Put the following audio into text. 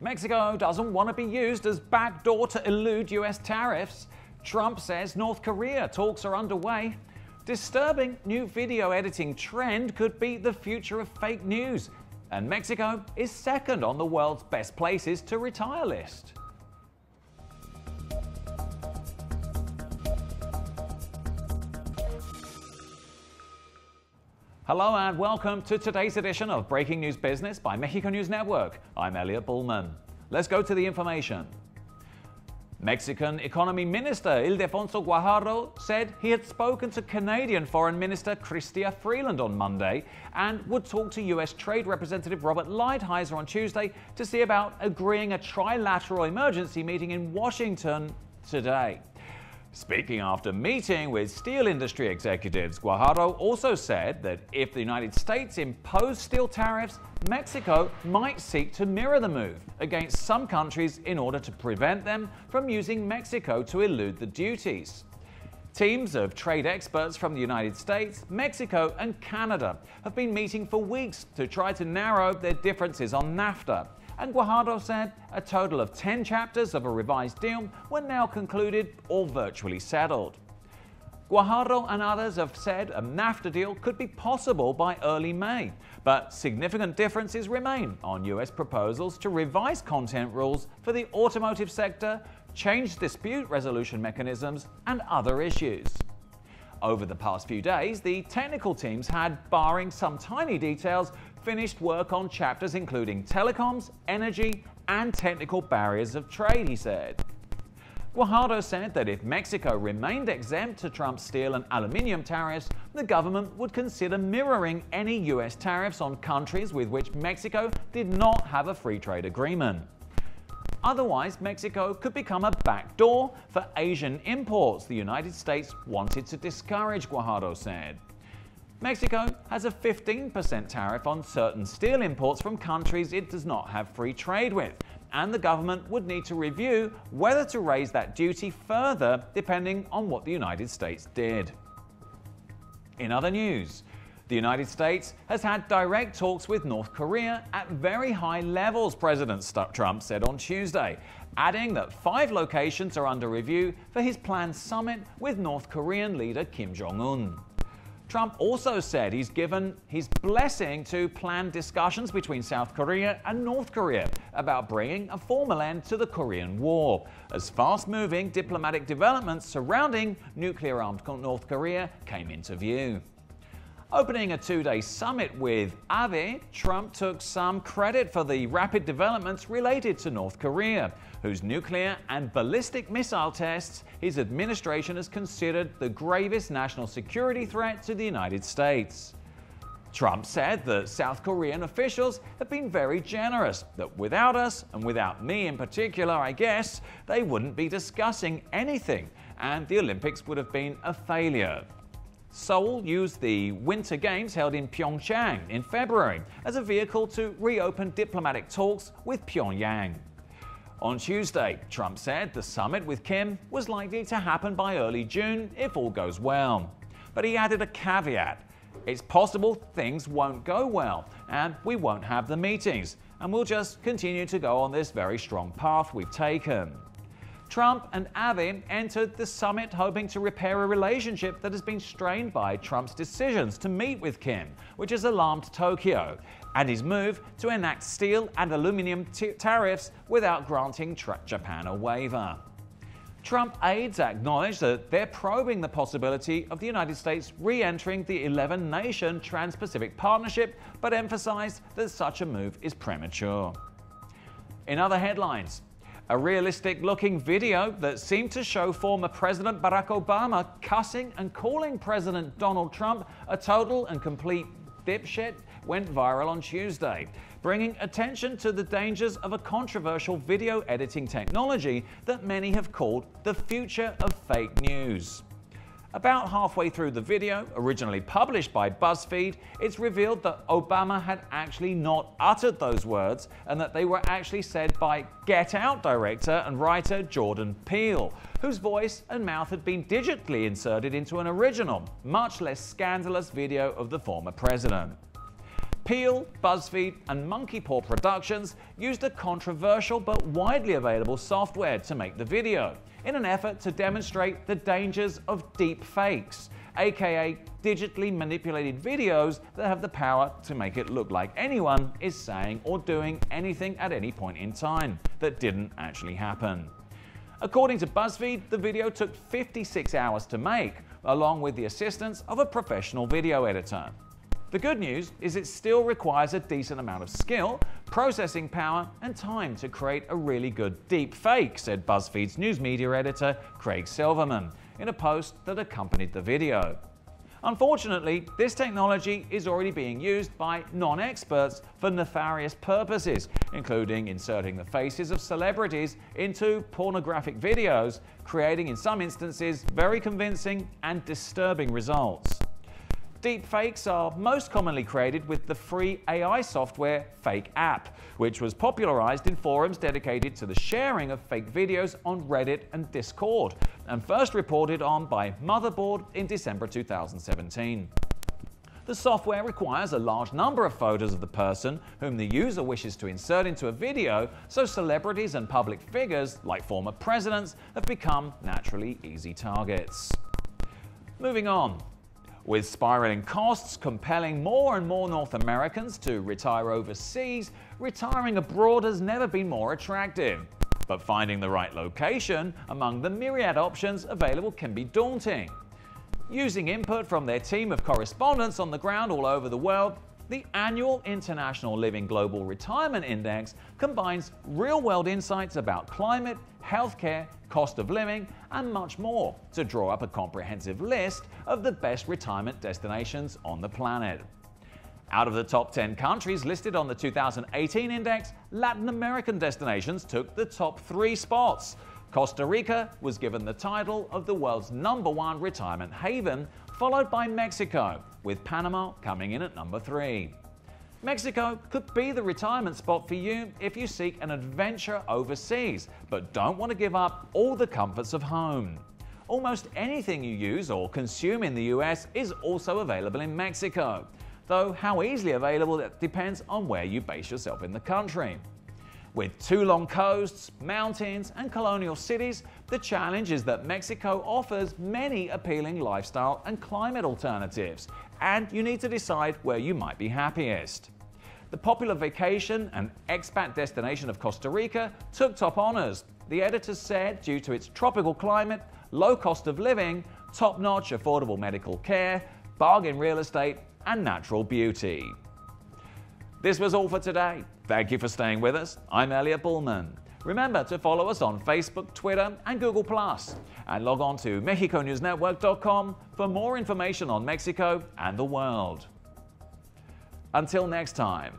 Mexico doesn't want to be used as backdoor to elude US tariffs. Trump says North Korea talks are underway. Disturbing new video editing trend could be the future of fake news. And Mexico is second on the world's best places to retire list. Hello and welcome to today's edition of Breaking News Business by Mexico News Network. I'm Elliot Bullman. Let's go to the information. Mexican Economy Minister Ildefonso Guajardo said he had spoken to Canadian Foreign Minister Chrystia Freeland on Monday and would talk to US Trade Representative Robert Lighthizer on Tuesday to see about agreeing a trilateral emergency meeting in Washington today. Speaking after meeting with steel industry executives, Guajardo also said that if the United States imposed steel tariffs, Mexico might seek to mirror the move against some countries in order to prevent them from using Mexico to elude the duties. Teams of trade experts from the United States, Mexico, and Canada have been meeting for weeks to try to narrow their differences on NAFTA. And Guajardo said a total of 10 chapters of a revised deal were now concluded or virtually settled. Guajardo and others have said a NAFTA deal could be possible by early May, but significant differences remain on US proposals to revise content rules for the automotive sector, change dispute resolution mechanisms, and other issues. Over the past few days, the technical teams had, barring some tiny details, finished work on chapters including telecoms, energy, and technical barriers of trade, he said. Guajardo said that if Mexico remained exempt to Trump's steel and aluminium tariffs, the government would consider mirroring any US tariffs on countries with which Mexico did not have a free trade agreement. Otherwise, Mexico could become a backdoor for Asian imports the United States wanted to discourage, Guajardo said. Mexico has a 15% tariff on certain steel imports from countries it does not have free trade with, and the government would need to review whether to raise that duty further depending on what the United States did. In other news, the United States has had direct talks with North Korea at very high levels, President Trump said on Tuesday, adding that 5 locations are under review for his planned summit with North Korean leader Kim Jong-un. Trump also said he's given his blessing to planned discussions between South Korea and North Korea about bringing a formal end to the Korean War, as fast-moving diplomatic developments surrounding nuclear-armed North Korea came into view. Opening a 2-day summit with Abe, Trump took some credit for the rapid developments related to North Korea, whose nuclear and ballistic missile tests his administration has considered the gravest national security threat to the United States. Trump said that South Korean officials have been very generous, that without us, and without me in particular, I guess, they wouldn't be discussing anything, and the Olympics would have been a failure. Seoul used the Winter Games held in Pyeongchang in February as a vehicle to reopen diplomatic talks with Pyongyang. On Tuesday, Trump said the summit with Kim was likely to happen by early June if all goes well. But he added a caveat. It's possible things won't go well and we won't have the meetings, and we'll just continue to go on this very strong path we've taken. Trump and Abe entered the summit hoping to repair a relationship that has been strained by Trump's decisions to meet with Kim, which has alarmed Tokyo, and his move to enact steel and aluminum tariffs without granting Japan a waiver. Trump aides acknowledged that they're probing the possibility of the United States re-entering the 11-nation Trans-Pacific Partnership, but emphasized that such a move is premature. In other headlines, a realistic-looking video that seemed to show former President Barack Obama cussing and calling President Donald Trump a total and complete dipshit went viral on Tuesday, bringing attention to the dangers of a controversial video editing technology that many have called the future of fake news. About halfway through the video, originally published by BuzzFeed, it's revealed that Obama had actually not uttered those words and that they were actually said by Get Out director and writer Jordan Peele, whose voice and mouth had been digitally inserted into an original, much less scandalous video of the former president. Peel, BuzzFeed, and Monkey Paw Productions used a controversial but widely available software to make the video, in an effort to demonstrate the dangers of deep fakes, aka digitally manipulated videos that have the power to make it look like anyone is saying or doing anything at any point in time that didn't actually happen. According to BuzzFeed, the video took 56 hours to make, along with the assistance of a professional video editor. The good news is it still requires a decent amount of skill, processing power, and time to create a really good deep fake, said BuzzFeed's news media editor Craig Silverman in a post that accompanied the video. Unfortunately, this technology is already being used by non-experts for nefarious purposes, including inserting the faces of celebrities into pornographic videos, creating in some instances very convincing and disturbing results. Deepfakes are most commonly created with the free AI software Fake App, which was popularized in forums dedicated to the sharing of fake videos on Reddit and Discord, and first reported on by Motherboard in December 2017. The software requires a large number of photos of the person whom the user wishes to insert into a video, so celebrities and public figures, like former presidents, have become naturally easy targets. Moving on. With spiraling costs compelling more and more North Americans to retire overseas, retiring abroad has never been more attractive. But finding the right location among the myriad options available can be daunting. Using input from their team of correspondents on the ground all over the world, the annual International Living Global Retirement Index combines real-world insights about climate, healthcare, cost of living, and much more to draw up a comprehensive list of the best retirement destinations on the planet. Out of the top 10 countries listed on the 2018 index, Latin American destinations took the top 3 spots. Costa Rica was given the title of the world's #1 retirement haven, followed by Mexico, with Panama coming in at number 3. Mexico could be the retirement spot for you if you seek an adventure overseas, but don't want to give up all the comforts of home. Almost anything you use or consume in the US is also available in Mexico, though how easily available that depends on where you base yourself in the country. With 2 long coasts, mountains, and colonial cities, the challenge is that Mexico offers many appealing lifestyle and climate alternatives, and you need to decide where you might be happiest. The popular vacation and expat destination of Costa Rica took top honors, the editors said, due to its tropical climate, low cost of living, top-notch affordable medical care, bargain real estate, and natural beauty. This was all for today. Thank you for staying with us. I'm Elliot Bullman. Remember to follow us on Facebook, Twitter, and Google+, and log on to MexicoNewsNetwork.com for more information on Mexico and the world. Until next time.